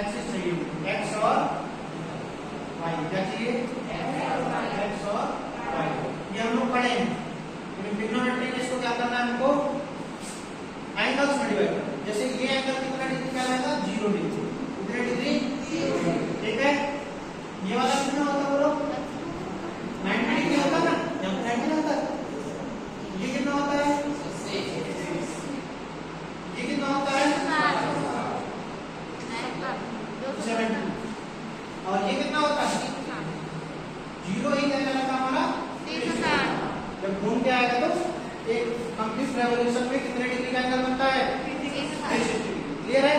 Axis चाहिए, x और Y. क्या चाहिए? एक्स और वाई। ये हम लोग पढ़े हैं। ट्रिग्नोमेट्री में इसको क्या करना है हमको? एंगल्स में डिवाइड करना है। जैसे ये एंगल कितना डिग्री कहलाएगा? 0 डिग्री। कितने डिग्री? 0 डिग्री। ठीक है। ये वाला कितना होता है बोलो? 90 डिग्री होता है ना? यहाँ पे 90 होता है। ये कितना होता है? ये कितना होता है? 70। और ये कितना होता है? 0 ही क्या कहलाता है हमारा? जब घूम के आएगा तो एक कंप्लीट रेवोल्यूशन में कितने डिग्री का एंगल बनता है? 360 डिग्री। क्लियर है?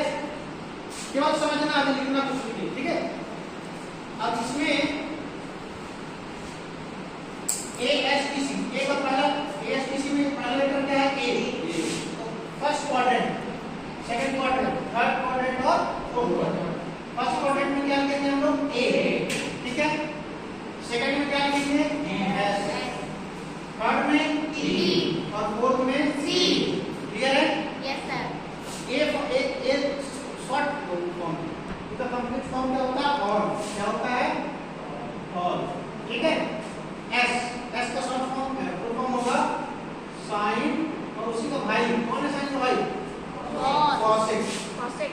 केवल समझना, आगे लिखना कुछ नहीं। ठीक है। अब इसमें ASTC, ए का पहला ASTC में पहला लेटर क्या है? A. First quadrant, second quadrant, third quadrant और फोर्थ क्वाड्रेंट। फर्स्ट क्वाड्रेंट में क्या लिखेंगे हम लोग? ए। ठीक है। सेकंड में क्या लिखेंगे? एस। थर्ड में डी और फोर्थ में सी। क्लियर है? Yes sir. ए शॉर्ट फॉर्म, इसका कंप्लीट फॉर्म क्या होता है? और क्या होता है? और। ठीक है। एस का शॉर्ट फॉर्म है, फुल फॉर्म होगा साइन और उसी का भाई। कौन है साइन का भाई? कॉसेक।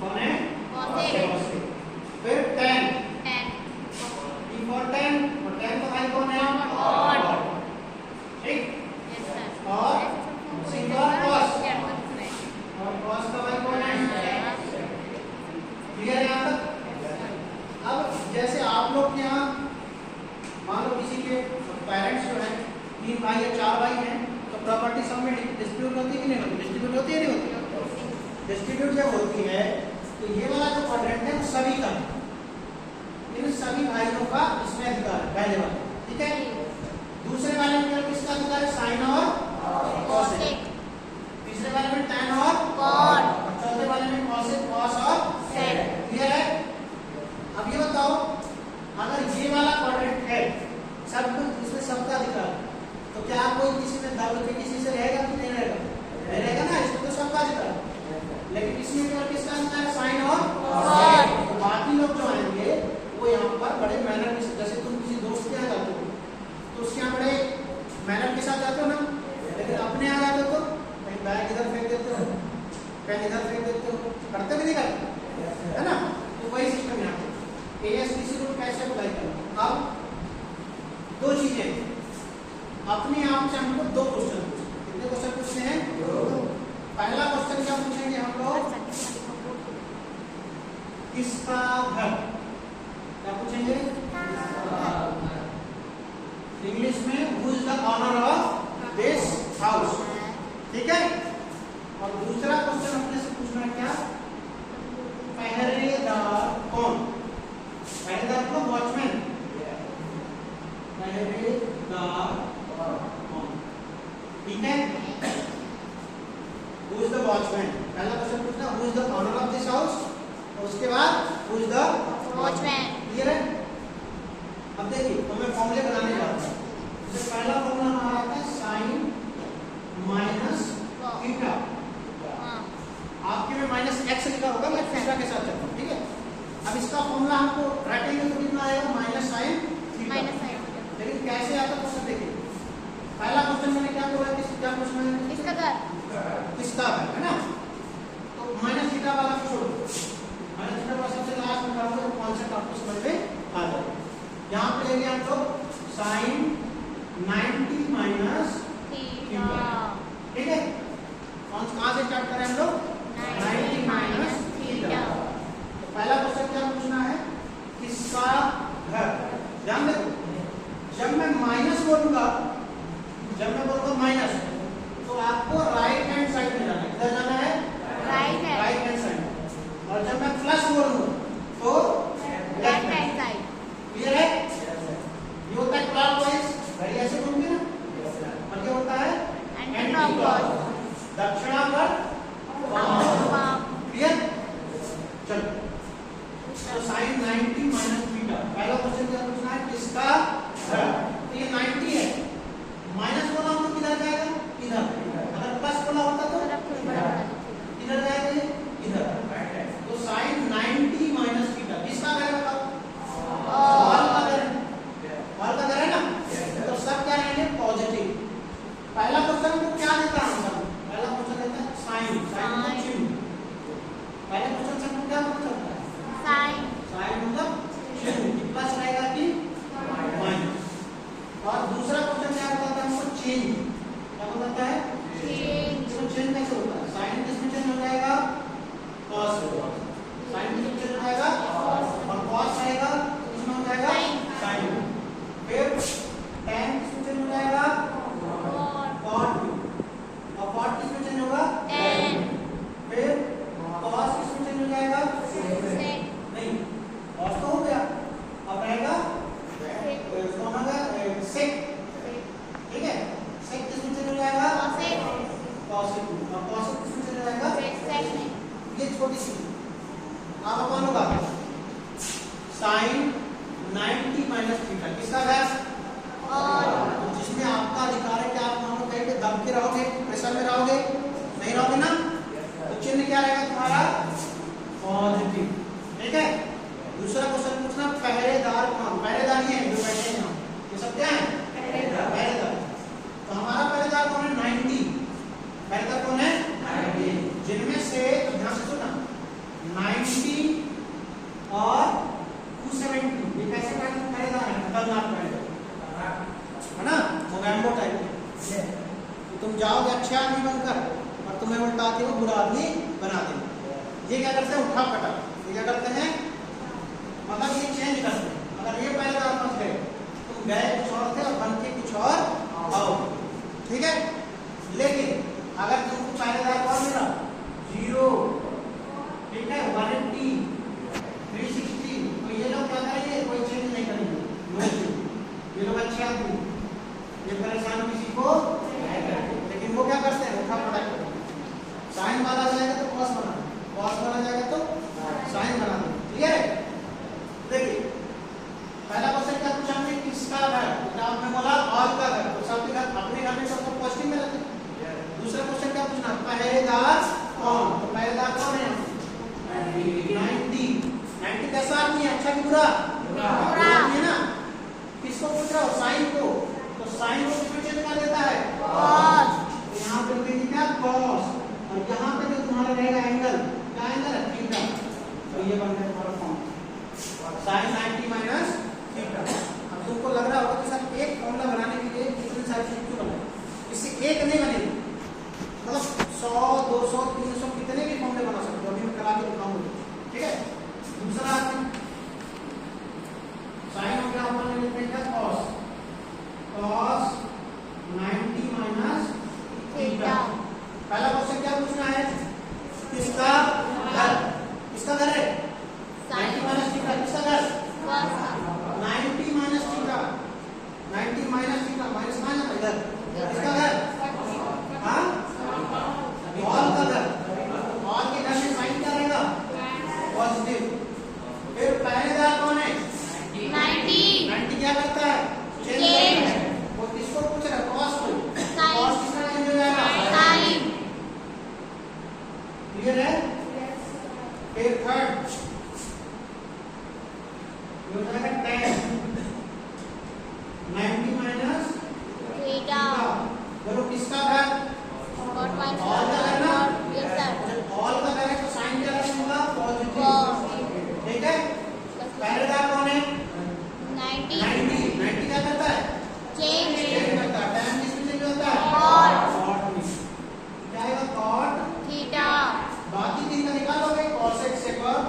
कौन है? कॉसेक। फिर tan, T for tan, और tan का भाई कौन है? कॉट। ठीक। और उसी का cos, और cos का भाई कौन है? क्लियर है यहाँ तक? अब जैसे आप लोग के यहाँ मान लो किसी के पेरेंट्स जो है 3 भाई या 4 भाई हैं, तो प्रॉपर्टी सब में डिस्ट्रीब्यूट होती है कि नहीं होती? डिस्ट्रीब्यूट होती है, नहीं होती? डिस्ट्रीब्यूट जब होती है तो ये वाला जो क्वाड्रेंट है वो सभी का, इन सभी भाइयों का इसमें अधिकार है, पहले वाले। ठीक है। दूसरे वाले में किसका अधिकार है? साइन और कॉसेक। तीसरे वाले में tan और कॉट। और चौथे वाले में कॉसेक, कॉस और सेक। क्लियर है? अब ये बताओ, अगर ये वाला क्वाड्रेंट है, सब कुछ इसमें सबका अधिकार, तो क्या कोई किसी में दबा के किसी से रहेगा कि नहीं रहेगा? नहीं रहेगा ना, इसमें तो सबका अधिकार। लेकिन इसमें केवल किसका अधिकार है? साइन और कॉस। तो बाकी लोग जो आएंगे वो यहाँ पर बड़े मैनर के, जैसे तुम किसी दोस्त के यहाँ जाते हो तो उसके यहाँ बड़े मैनर के साथ जाते हो ना, लेकिन अपने यहाँ जाते हो तो कहीं बैग इधर फेंक देते हो, पेन इधर फेंक देते हो, करते भी नहीं करते, है ना? तो वही सिस्टम यहाँ पे ASTC रूल कैसे अप्लाई करना। अब दो चीजें, अपने आप से हमको 2 क्वेश्चन पूछे। कितने क्वेश्चन पूछते हैं? 2। पहला क्वेश्चन क्या पूछेंगे हम लोग? किसका घर? क्या पूछेंगे? इंग्लिश में who is the owner of this house. ठीक है। और दूसरा क्वेश्चन अपने से पूछना है क्या? पहरेदार कौन? पहरेदार को वॉचमैन। पहरेदार कौन? ठीक है। Who is the watchman? पहला क्वेश्चन पूछना who is the owner of this house, और उसके बाद who is the watchman. Clear है? अब देखिए, तो मैं फॉर्मूले बनाने जा रहा हूँ। जैसे पहला फॉर्मूला हमारा आता है साइन माइनस थीटा। आपके में माइनस एक्स लिखा होगा, मैं थीटा के साथ चलता हूँ। ठीक है। अब इसका फॉर्मूला हमको रटेंगे तो कितना आएगा? Minus sine theta. लेकिन कैसे आता क्वेश्चन देखिए। पहला क्वेश्चन मैंने क्या बोला? क्या क्वेश्चन है? किसका घर? किसका है ना? तो माइनस थीटा वाला को छोड़ो, माइनस थीटा वाला सबसे लास्ट में डालोगे तो कॉन्सेप्ट आपको समझ में आ जाएगा। यहाँ पे लेंगे हम लोग साइन 90 माइनस थीटा। ठीक है। कहाँ से स्टार्ट करें हम लोग? 90 माइनस थीटा। तो पहला क्वेश्चन क्या पूछना है? किसका घर? ध्यान देखो, जब मैं माइनस बोलूंगा, माइनस, तो आपको राइट हैंड साइड में जाना है। किधर जाना है? Right hand side. और जब मैं प्लस बोलूंगा तो लेफ्ट हैंड साइड। क्लियर है? ये होता है क्लॉकवाइज, घड़ी ऐसे घूमती ना, और क्या होता है? एंटी क्लॉकवाइज, दक्षिणावर्त। क्लियर? चलो, तो साइन 90 माइनस थीटा। पहला क्वेश्चन क्या पूछना है? किसका घर? तो ये 90 है, माइनस बोला तो किधर जाएगा? इधर। अगर प्लस बोला होता तो इधर जाएगा, इधर। तो साइन 90 पहले क्वेश्चन से क्या पता चलता है? साइन साइन मतलब चिन्ह, प्लस रहेगा कि माइनस। और दूसरा क्वेश्चन क्या बताता है हमको? चेंज। क्या बताता है? चेंज इसमें चेंज कैसे होता है? साइन किसमें चेंज हो जाएगा? कॉस में। साइन किसमें चेंज हो जाएगा? और कॉस रहेगा किसमें हो जाएगा? साइन में। फिर tan किसमें चेंज हो जाएगा? cot में। और cot किसमें चेंज होगा? टेन फिर cos किसमें चेंज हो जाएगा? सेक नहीं, cos तो हो गया, अब रहेगा कौन होगा? sec। ठीक है, sec किसमें चेंज हो जाएगा? कॉसेक cosec में। और cosec किसमें चेंज हो जाएगा? सेक में ये छोटी सी आप कौन होगा? sin 90 माइनस थीटा किसका है? और जिसमें आपका अधिकार है कि आप मानो कहीं पे दब के रहोगे, प्रेशर में रहोगे, नहीं रहोगे ना, तो चिन्ह क्या रहेगा तुम्हारा? पॉजिटिव। ठीक है। दूसरा क्वेश्चन पूछना, पहरेदार कौन? पहरेदार ये जो बैठे हैं ये सब क्या है? पहरेदार। तो हमारा पहरेदार कौन है? 90। पहरेदार कौन है? 90। जिनमें से ध्यान से सुनना, 90 और 270 ये कैसे पहरेदार है? खतरनाक पहरेदार है ना, मोगैम्बो टाइप के। तो तुम जाओगे अच्छे आदमी बनकर और तुम्हें उल्टा के वो बुरा आदमी बना देंगे। ये क्या करते हैं? उठा पटा। ये क्या करते हैं? मतलब ये चेंज करते हैं। अगर ये पहरेदार फंस गए, तुम गए कुछ और थे और बन के कुछ और आओ। ठीक है। लेकिन अगर तुमको पहरेदार कौन मिला? 0, ठीक है, 180, 360, तो ये लोग क्या करेंगे? कोई चेंज नहीं करेंगे। ये लोग अच्छे आदमी, ये परेशान किसी को नहीं करते। लेकिन वो क्या करते हैं? उठा पटा करते हैं। साइन माना जाएगा तो कॉस बना, कॉस माना जाएगा तो साइन बना दो। क्लियर है? देखिए पहला क्वेश्चन क्या पूछा हमने? किसका घर? तो आपने बोला ऑल का घर, तो सबके घर अपने घर में सबको पॉजिटिव में रहते हैं। दूसरा क्वेश्चन क्या पूछना? पहरेदार कौन? तो पहरेदार कौन है? 90। 90 कैसा आदमी है? अच्छा कि बुरा? बुरा है ना। किसको पूछ रहा हो? साइन को। तो साइन को किसमें चेंज कर देता है? कॉस। तो यहाँ पे देखिए क्या? कॉस। और यहाँ पे जो तुम्हारा रहेगा एंगल, क्या एंगल है? थीटा। तो ये बन गया तुम्हारा फॉर्म साइन 90 माइनस थीटा। अब तुमको लग रहा होगा कि सर एक फॉर्मूला बनाने के लिए कितनी सारी चीज क्यों बनाए? इससे एक नहीं बनेगी, मतलब 100, 200, 300 कितने भी फॉर्मूले बना सकते हो। अभी मैं करा के दिखाऊंगा। ठीक है। दूसरा साइन हो गया, अपन लिखते हैं क्या? कॉस। Cos 90 minus theta. पहला क्वेश्चन क्या पूछना है? किसका घर? किसका घर है? 90 माइनस थीटा। किसका घर? 90 minus theta. 90 minus theta minus कहाँ जाता है? इधर। किसका घर? हाँ, ऑल का घर। ऑल के घर में साइन क्या रहेगा? पॉजिटिव। फिर पहरेदार कौन है? 90 क्या करता है? चेंज करता है। वो किसको पूछ रहा है? कॉस को। कॉस किसका चेंज हो जाएगा? साइन। क्लियर है? फिर थर्ड ये हो जाएगा tan 90 माइनस थीटा। बोलो किसका घर? और माइनस ऑल का घर ना? Yes sir. ऑल का घर है तो साइन क्या रहेगा? पॉजिटिव। ठीक है। पहरेदार कौन है? 90 क्या करता है? चेंज करता है। tan किसमें चेंज होता है? Cot। में। क्या आएगा? cot theta. बाकी तीन का निकालोगे, cosec sec और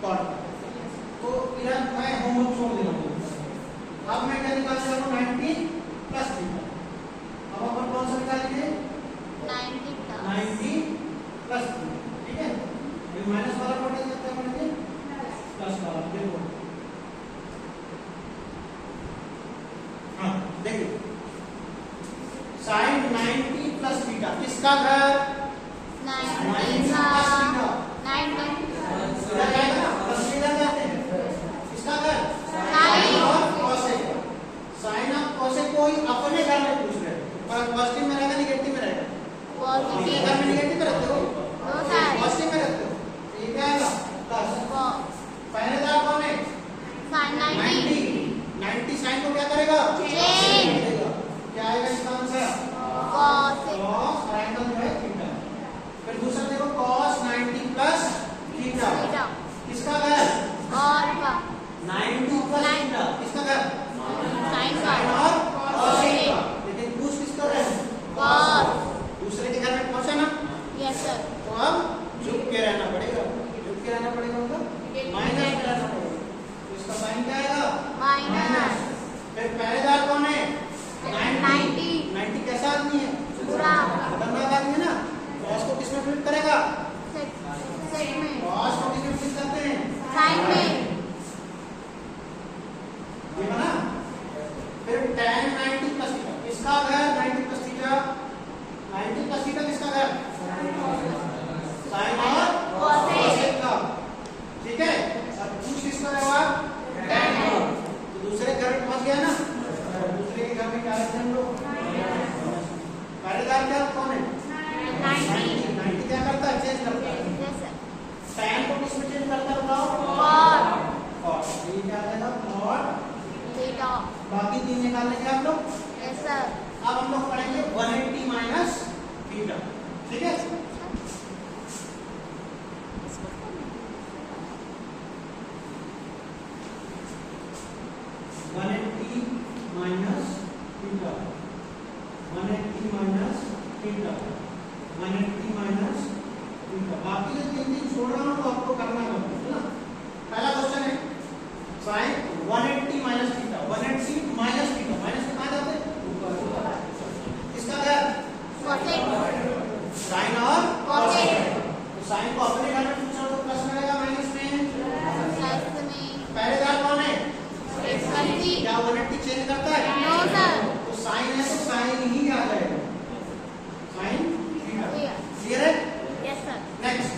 cot। तो इधर मैं होमवर्क छोड़ दे रहा हूँ। अब मैं क्या निकाल रहा हूँ? 90 प्लस थीटा। अब अपन कौन सा निकालेंगे? 90 प्लस थीटा। ठीक है। ये माइनस वाला पढ़ने सकते हैं अपन प्लस वाला। देखो हाँ, देखिए साइन 90 प्लस थीटा किसका घर? 90 का 90 इधर जाएगा ना, प्लस इधर जाते हैं। किसका घर? साइन और cosec। साइन और cosec को ही अपने घर में पूछ रहे हैं। पर पॉजिटिव में रहेगा निगेटिव में रहेगा? अपने घर में निगेटिव में रहते हो, पॉजिटिव में रहते हो। तो ये क्या आएगा? प्लस। पहरेदार कौन है? साइन 90 साइन को क्या करेगा? चेंज। क्या आएगा इसका आंसर? कॉस। cos और एंगल जो है थीटा। फिर दूसरा देखो cos 90 प्लस कौन है? 90. 90 क्या करता है? चेंज करता है। Yes, sir. tan को किस में चेंज करता है बताओ? Cot. cot. ये क्या आ जाएगा? cot. Theta. बाकी तीन निकाल लेंगे आप लोग। Yes, sir. अब हम लोग पढ़ेंगे 180 माइनस थीटा, ठीक है? 180 minus theta, 180 minus theta, 180 minus theta. बाकी जो तीन तीन छोड़ रहा हूँ तो आपको करना है ना। पहला क्वेश्चन है sine 180 minus theta, 180 minus theta, minus में कहाँ जाते हैं? इसका क्या? Cosec. साइन और Cosec. तो साइन को अपने घर में पूछा तो प्लस में रहेगा माइनस में। Plus में. पहलेदार कौन है? X1C. क्या 180 चेंज करता है? No, sir. तो साइन है तो साइन ही आ जाएगा, साइन थीटा। Clear. क्लियर है? Yes, sir. Next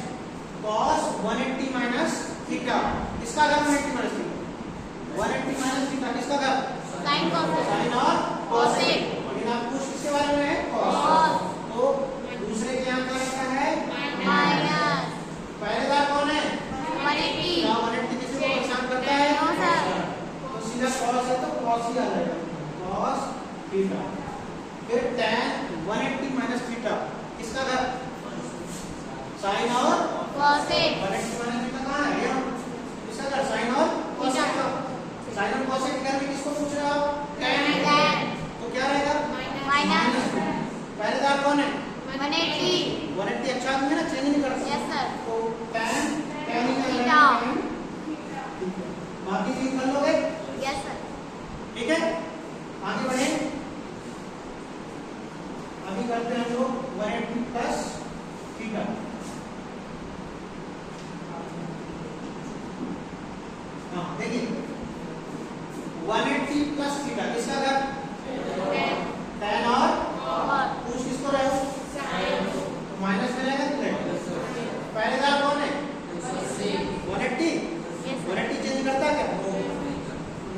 cos 180 minus theta, किसका घर 180 माइनस थीटा? 180 माइनस थीटा किसका घर? Sin cosec. साइन और cosec। Cosec. लेकिन आप पूछ किसके बारे में है? cos। Cos. तो दूसरे के यहाँ क्या रहता है? Minus. पहलेदार कौन है? 180. क्या 180 किसी को परेशान करता है? No, sir. तो सीधा cos है तो cos ही आ जाएगा, cos थीटा। फिर tan 180 माइनस थीटा किसका घर? साइन और Cosec. 180 माइनस थीटा कहाँ है? यहाँ किसका घर? साइन और cosec का। साइन और cosec के घर में किसको पूछ रहे हो आप? tan। Tan. तो क्या रहेगा? Minus. पहलेदार कौन है? 180. 180 अच्छा आदमी है ना, चेंज नहीं कर सकते। Yes, sir. तो tan tan ही थीटा। रहेगा, tan। बाकी चीज कर लोगे? Yes, sir. ठीक है, आगे बढ़े। अभी करते हैं हम लोग 180 प्लस थीटा। हाँ देखिए 180 प्लस थीटा किसका घर? tan और Cot. पूछ किसको रहे हो? तो माइनस में रहेगा प्लस। पहलेदार कौन है? 180। Yes, sir. 180 चेंज करता है क्या?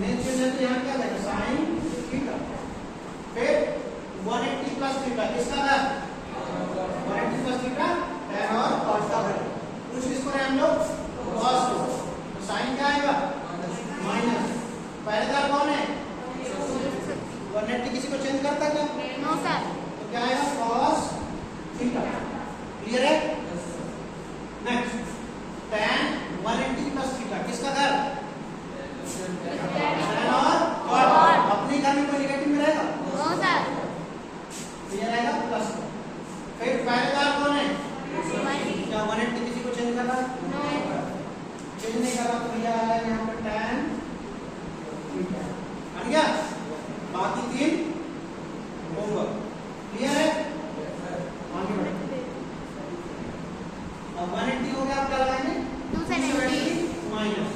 नहीं चेंज है तो यहाँ क्या रहेगा? Sine theta. फिर 180 प्लस थीटा किसका घर? 180 प्लस थीटा tan और cos का घर। पूछ किसको रहे हम लोग? cos को। तो साइन क्या आएगा? माइनस। पहलेदार कौन है? 180 किसी को चेंज करता है क्या? No, sir. तो क्या आएगा? cos theta. क्लियर है? नेक्स्ट tan 180 प्लस थीटा किसका घर? tan और cot। अपने घर में कोई नेगेटिव में रहेगा? No, sir. तो ये रहेगा प्लस। फिर पहलेदार कौन है? 180. क्या 180 किसी को चेंज कर रहा है? No. चेंज नहीं कर रहा तो भैया आ जाएगा यहाँ पर tan थीटा। बन गया? बाकी तीन होगा। क्लियर है? आगे बढ़े। अब 180 हो गया, आप क्या लगाएंगे? 270. Minus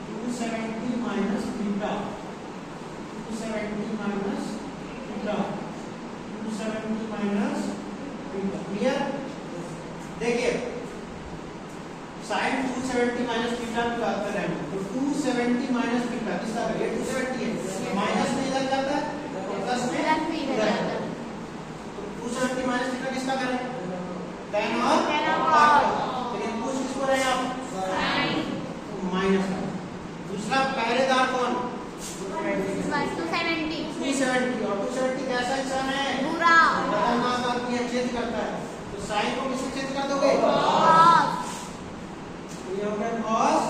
270 minus theta, 270 minus theta, 270 minus theta. Clear? देखिए साइन 270 माइनस थीटा की बात कर रहे हैं, तो 270 माइनस थीटा किसका है? 270 है, माइनस में इधर जाता है, प्लस में Plus में इधर जाता है। तो 270 माइनस थीटा किसका करें? tan और Tan और cot। cot। लेकिन पूछ किसको रहे आप? Sin. तो माइनस का। दूसरा पहलेदार कौन? 270. 270 और 270 कैसा इंसान है? पूरा. खतरनाक आदमी है, चेंज करता है। तो साइन को किससे चेंज कर दोगे? Cos. ये हो गया cos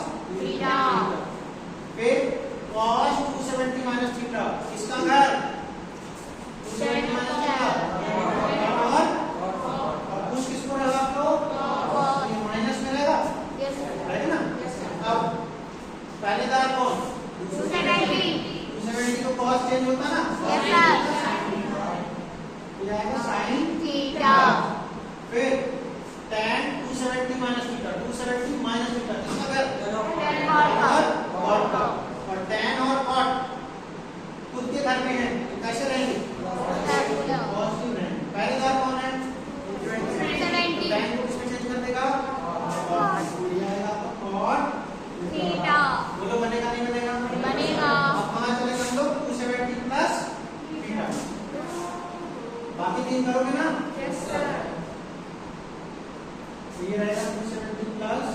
थीटा। फिर cos 270 माइनस थीटा किसका घर? 270 माइनस थीटा और कुछ किसको रहेगा आपको? Cos. ये माइनस में रहेगा, Yes, sir. रहेगा ना? अब पहलेदार कौन? 270. 270 को cos चेंज होता ना? Yes, sir. ये आएगा sin थीटा. फिर tan तीन करोगे ना? Yes, sir. तो ये रहेगा 270 प्लस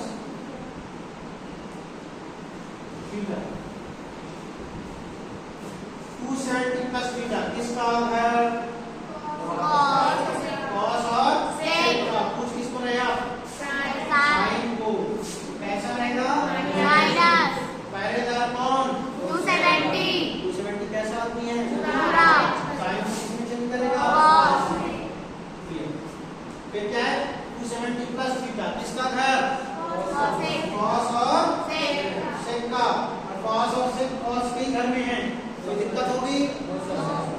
थीटा। 270 प्लस थीटा किसका है? कॉस और सेक का। कुछ किसको रहेगा? साइन को। कैसा रहेगा? Minus पहरेदार कौन? 270. 270 कैसा आदमी है? पूरा. साइन को किसमें चेंज करेगा? Cos. फिर क्या है? 270 प्लस थीटा किसका घर? Cosec. कॉस और Sec. सेक का। और कॉस और सेक कॉस के ही घर में है, कोई दिक्कत होगी? तो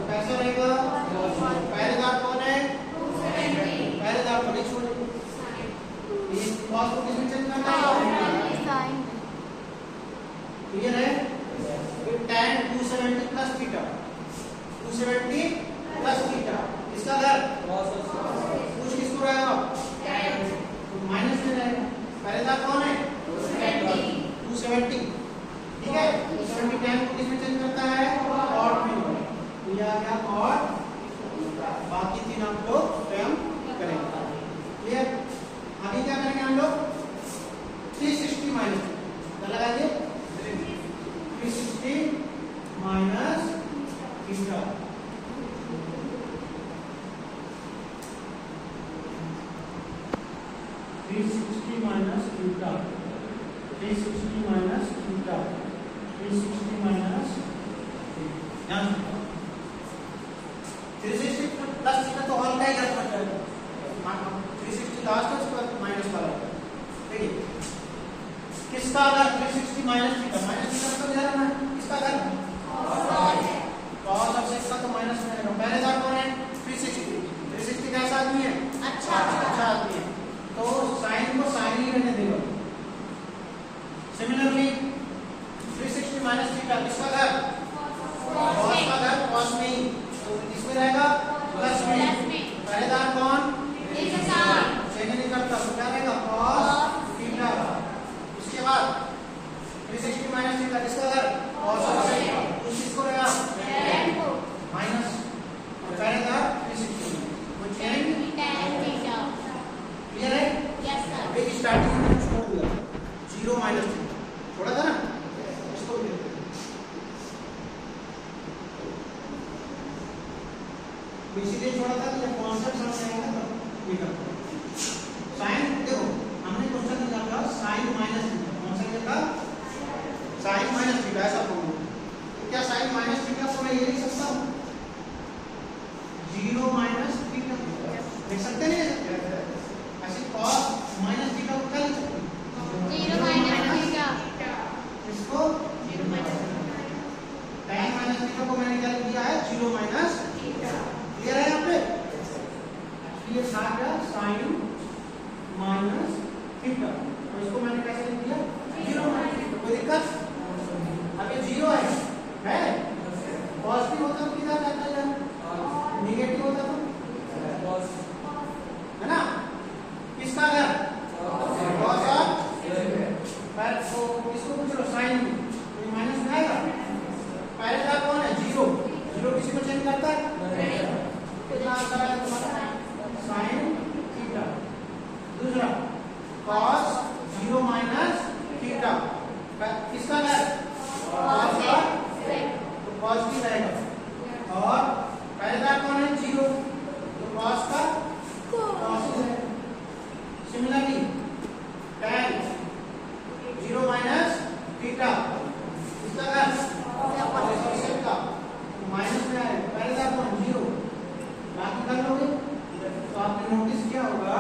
कैसा रहेगा? पहरेदार कौन है? 270. पहरेदार को नहीं छोड़ेंगे। ये कॉस को किसमें चेंज करना है? Sin. क्लियर है? फिर tan 270 plus theta. 270 plus theta किसका घर? कुछ किसको रहेगा? तो माइनस में रहेगा। पहरेदार कौन है? 270। ठीक है? 270 tan को किसमें चेंज करता है? कॉट में। तो ये आ गया कॉट। बाकी तीन हम लोग स्वयं करेंगे। क्लियर? आगे क्या करेंगे हम लोग? 360 माइनस क्या लगाएंगे? 360 minus theta. Minus theta 360 minus theta 360 minus 360 plus theta तो हॉल का ही घर बन जाएगा। 360 लास्ट है, उसके बाद माइनस वाला होगा। देखिए किसका अगर 360 माइनस थीटा तो इधर आना है। किसका घर? कॉस और सेक का तो माइनस में रहेगा। पहले दार कौन है? 360 कैसा आदमी है? अच्छा आदमी है, तो साइन को साइन ही रहने देगा। सिमिलरली 360 माइनस थीटा किसका घर? कॉस का घर, कॉस में ही, तो इसमें रहेगा प्लस में। पहरेदार कौन? चेंज नहीं करता, तो क्या रहेगा? Cos theta. उसके बाद 360 माइनस थीटा किसका घर? कॉस और सेक का। उस किसको रहेगा? माइनस। और पहरेदार 360 वो चेंज। क्लियर है? एक स्टार्टिंग में छोड़ दिया 0 माइनस थीटा छोड़ा था ना, इसको भी देखते हैं। इसीलिए छोड़ा था कि जब कॉन्सेप्ट समझ आएगा तब ये करते हैं। साइन देखो हमने क्वेश्चन में लिखा साइन माइनस थीटा। कौन सा लिखा? साइन माइनस थीटा ऐसा बोलो। तो क्या साइन माइनस थीटा को मैं ये लिख सकता हूँ 0 माइनस थीटा? लिख सकते नहीं? ऐसे cos माइनस थीटा को क्या लिख सकते हैं? 0 minus theta. इसको 0 माइनस tan माइनस थीटा को मैंने क्या लिख दिया है? 0 माइनस थीटा। क्लियर है यहाँ पे? ये था क्या? sin माइनस थीटा, तो इसको मैंने कैसे लिख दिया? 0 माइनस थीटा। कोई दिक्कत? अब ये 0 है पॉजिटिव होता तो किधर जाता है? नेगेटिव होता तो है ना? किसका घर? कॉस और पर तो इसको पूछ लो साइन में, तो माइनस में आएगा। पहरेदार कौन है? 0 किसी को चेंज करता है? कितना आंसर आएगा तुम्हारा? Sine theta. दूसरा कॉस 0 माइनस थीटा किसका घर? कॉस और तो पॉजिटिव रहेगा। और पहरेदार कौन है? 0, तो कॉस का कॉस है। सिमिलरली tan 0 माइनस थीटा इसका घर सेक का माइनस में आएगा। पहरेदार कौन? 0, बाकी कर लोगे। तो आपने नोटिस किया होगा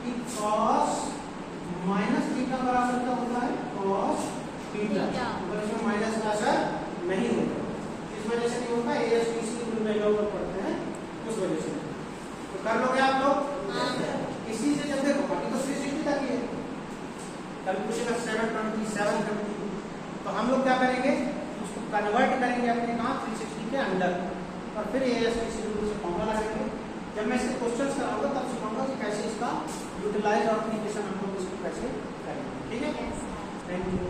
कि cos माइनस थीटा बराबर क्या होता है? cos theta. तो इसमें माइनस का असर नहीं होता। इस वजह से नहीं होता, ASTC रूल में लोग पढ़ते हैं उस वजह से। तो कर लोगे आप लोग? इसी से जब देखो बाकी तो 360 तक ही है, कल पूछेगा 727 तो हम लोग क्या करेंगे? उसको कन्वर्ट करेंगे अपने कहाँ? 360 के अंदर, और फिर ASTC रूल से फॉर्मूला लगाएंगे। जब मैं इसके क्वेश्चंस कराऊंगा तब सिखाऊंगा कि कैसे इसका यूटिलाइज और एप्लीकेशन हम लोग इसको कैसे करेंगे। ठीक है? Thank you.